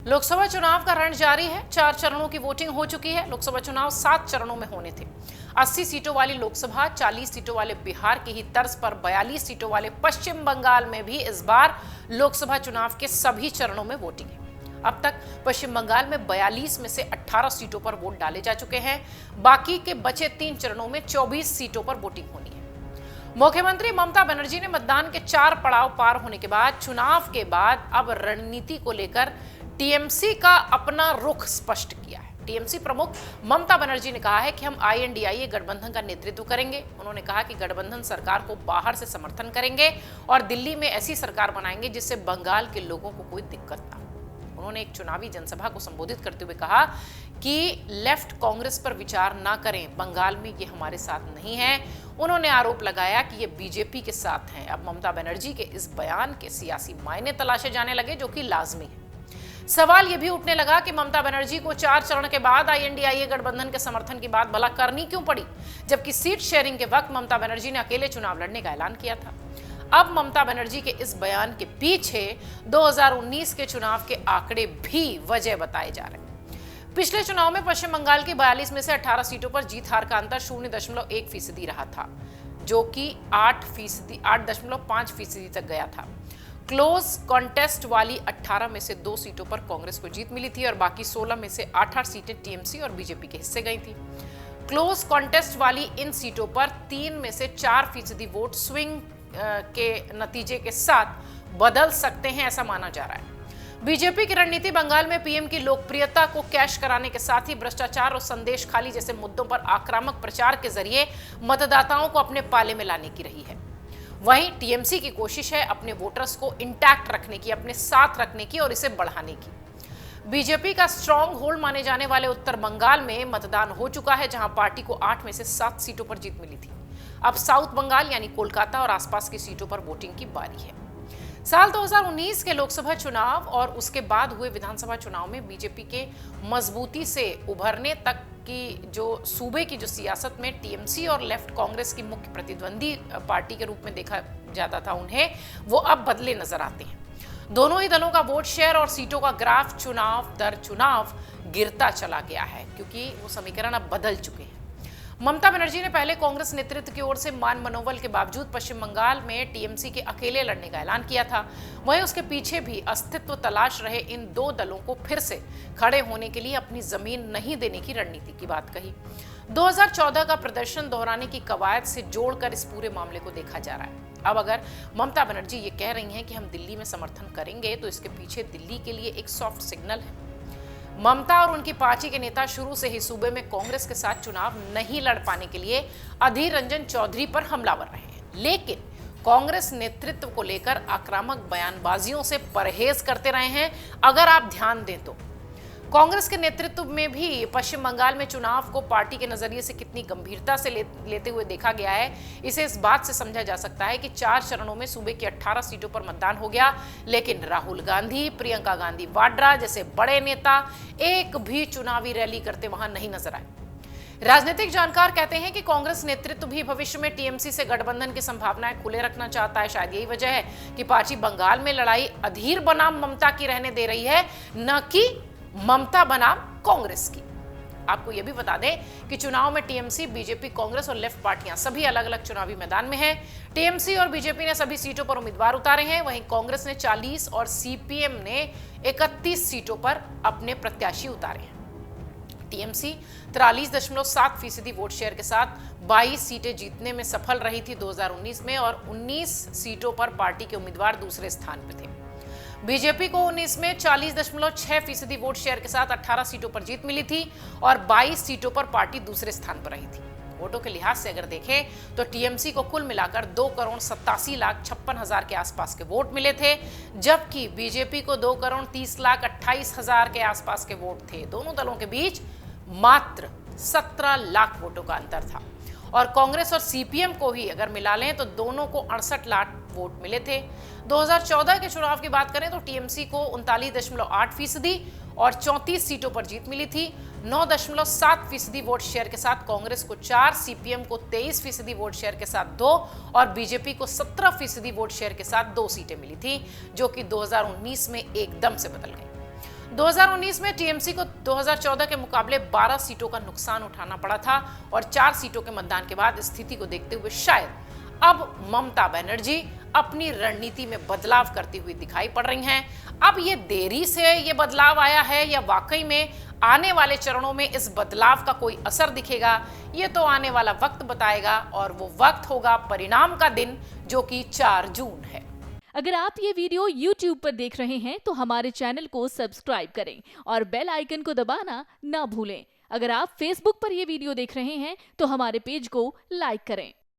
लोकसभा चुनाव का रण जारी है। 4 चरणों की वोटिंग हो चुकी है। लोकसभा चुनाव 7 चरणों में होने थे। 80 सीटों वाली लोकसभा, 40 सीटों वाले बिहार की ही तर्ज पर 42 सीटों वाले पश्चिम बंगाल में भी इस बार लोकसभा चुनाव के सभी चरणों में वोटिंग है। अब तक पश्चिम बंगाल में 42 में से 18 सीटों पर वोट डाले जा चुके हैं। बाकी के बचे 3 चरणों में 24 सीटों पर वोटिंग होनी है। मुख्यमंत्री ममता बनर्जी ने मतदान के 4 पड़ाव पार होने के बाद चुनाव के बाद अब रणनीति को लेकर टीएमसी का अपना रुख स्पष्ट किया है। टीएमसी प्रमुख ममता बनर्जी ने कहा है कि हम आईएनडीआईए गठबंधन का नेतृत्व करेंगे। उन्होंने कहा कि गठबंधन सरकार को बाहर से समर्थन करेंगे और दिल्ली में ऐसी सरकार बनाएंगे जिससे बंगाल के लोगों को कोई दिक्कत ना हो। उन्होंने एक चुनावी जनसभा को संबोधित करते हुए कहा कि लेफ्ट कांग्रेस पर विचार ना करें, बंगाल में ये हमारे साथ नहीं है। उन्होंने आरोप लगाया कि ये बीजेपी के साथ हैं। अब ममता बनर्जी के इस बयान के सियासी मायने तलाशे जाने लगे, जो कि लाजमी है। सवाल यह भी उठने लगा कि ममता बनर्जी को 4 चरण के बाद आईएनडीआईए गठबंधन के समर्थन की बात भला करनी क्यों पड़ी, जबकि सीट शेयरिंग के वक्त ममता बनर्जी ने अकेले चुनाव लड़ने का ऐलान किया था। अब ममता बनर्जी के इस बयान के पीछे 2019 के चुनाव के आंकड़े भी वजह बताए जा रहे हैं। पिछले चुनाव में पश्चिम बंगाल की 42 में से 18 सीटों पर जीत हार का अंतर 0.1% रहा था, जो कि 8.5% तक गया था। क्लोज कॉन्टेस्ट वाली 18 में से 2 सीटों पर कांग्रेस को जीत मिली थी और बाकी 16 में से 8 सीटें टीएमसी और बीजेपी के हिस्से गई थी। क्लोज कॉन्टेस्ट वाली इन सीटों पर 3 में से 4% वोट स्विंग के नतीजे के साथ बदल सकते हैं, ऐसा माना जा रहा है। बीजेपी की रणनीति बंगाल में पीएम की लोकप्रियता को कैश कराने के साथ ही भ्रष्टाचार और संदेश खाली जैसे मुद्दों पर आक्रामक प्रचार के जरिए मतदाताओं को अपने पाले में लाने की रही है। वहीं टीएमसी की कोशिश है अपने वोटर्स को इंटैक्ट रखने की, अपने साथ रखने की और इसे बढ़ाने की। बीजेपी का स्ट्रॉन्ग होल्ड माने जाने वाले उत्तर बंगाल में मतदान हो चुका है, जहां पार्टी को 8 में से 7 सीटों पर जीत मिली थी। अब साउथ बंगाल यानी कोलकाता और आसपास की सीटों पर वोटिंग की बारी है। साल 2019 के लोकसभा चुनाव और उसके बाद हुए विधानसभा चुनाव में बीजेपी के मजबूती से उभरने तक की जो सूबे की जो सियासत में टीएमसी और लेफ्ट कांग्रेस की मुख्य प्रतिद्वंदी पार्टी के रूप में देखा जाता था उन्हें, वो अब बदले नजर आते हैं। दोनों ही दलों का वोट शेयर और सीटों का ग्राफ चुनाव दर चुनाव गिरता चला गया है, क्योंकि वो समीकरण अब बदल चुके हैं। ममता बनर्जी ने पहले कांग्रेस नेतृत्व की ओर से मान मनोबल के बावजूद पश्चिम बंगाल में टीएमसी के अकेले लड़ने का ऐलान किया था। वहीं उसके पीछे भी अस्तित्व तलाश रहे इन 2 दलों को फिर से खड़े होने के लिए अपनी जमीन नहीं देने की रणनीति की बात कही। 2014 का प्रदर्शन दोहराने की कवायद से जोड़कर इस पूरे मामले को देखा जा रहा है। अब अगर ममता बनर्जी ये कह रही हैं कि हम दिल्ली में समर्थन करेंगे, तो इसके पीछे दिल्ली के लिए एक सॉफ्ट सिग्नल है। ममता और उनकी पार्टी के नेता शुरू से ही सूबे में कांग्रेस के साथ चुनाव नहीं लड़ पाने के लिए अधीर रंजन चौधरी पर हमलावर रहे हैं, लेकिन कांग्रेस नेतृत्व को लेकर आक्रामक बयानबाजियों से परहेज करते रहे हैं। अगर आप ध्यान दें तो कांग्रेस के नेतृत्व में भी पश्चिम बंगाल में चुनाव को पार्टी के नजरिए से कितनी गंभीरता से लेते हुए देखा गया है, इसे इस बात से समझा जा सकता है कि 4 चरणों में सूबे की 18 सीटों पर मतदान हो गया, लेकिन राहुल गांधी, प्रियंका गांधी वाड्रा जैसे बड़े नेता एक भी चुनावी रैली करते वहां नहीं नजर आए। राजनीतिक जानकार कहते हैं कि कांग्रेस नेतृत्व भी भविष्य में टीएमसी से गठबंधन की संभावनाएं खुले रखना चाहता है। शायद यही वजह है कि पार्टी बंगाल में लड़ाई अधीर बनाम ममता की रहने दे रही है, न कि ममता बनाम कांग्रेस की। आपको यह भी बता दें कि चुनाव में टीएमसी, बीजेपी, कांग्रेस और लेफ्ट पार्टियां सभी अलग अलग चुनावी मैदान में हैं। टीएमसी और बीजेपी ने सभी सीटों पर उम्मीदवार उतारे हैं, वहीं कांग्रेस ने 40 और सीपीएम ने 31 सीटों पर अपने प्रत्याशी उतारे हैं। टीएमसी 43.7% वोट शेयर के साथ 22 सीटें जीतने में सफल रही थी 2019 में और 19 सीटों पर पार्टी के उम्मीदवार दूसरे स्थान पर थे। बीजेपी को 19 में 40.6% वोट शेयर के साथ 18 सीटों पर जीत मिली थी और 22 सीटों पर पार्टी दूसरे स्थान पर रही थी। वोटों के लिहाज से अगर देखें तो टीएमसी को कुल मिलाकर 2,87,56,000 के आसपास के वोट मिले थे, जबकि बीजेपी को 2,30,28,000 के आसपास के वोट थे। दोनों दलों के बीच मात्र 17 लाख वोटों का अंतर था और कांग्रेस और सीपीएम को ही अगर मिला लें तो दोनों को 68 लाख वोट मिले थे। 2014 के चुनाव की बात करें तो टीएमसी को 39.8% और 34 सीटों पर जीत मिली थी। 9.7% वोट शेयर के साथ कांग्रेस को 4, सीपीएम को 23% वोट शेयर के साथ 2 और बीजेपी को 17% वोट शेयर के साथ 2 सीटें मिली थी, जो कि 2019 में एकदम से बदल गई। 2019 में टीएमसी को 2014 के मुकाबले 12 सीटों का नुकसान उठाना पड़ा था और 4 सीटों के मतदान के बाद स्थिति को देखते हुए शायद अब ममता बनर्जी अपनी रणनीति में बदलाव करती हुई दिखाई पड़ रही हैं। अब ये देरी से ये बदलाव आया है या वाकई में आने वाले चरणों में इस बदलाव का कोई असर दिखेगा, ये तो आने वाला वक्त बताएगा और वो वक्त होगा परिणाम का दिन, जो कि 4 जून है। अगर आप ये वीडियो YouTube पर देख रहे हैं तो हमारे चैनल को सब्सक्राइब करें और बेल आइकन को दबाना ना भूलें। अगर आप Facebook पर ये वीडियो देख रहे हैं तो हमारे पेज को लाइक करें।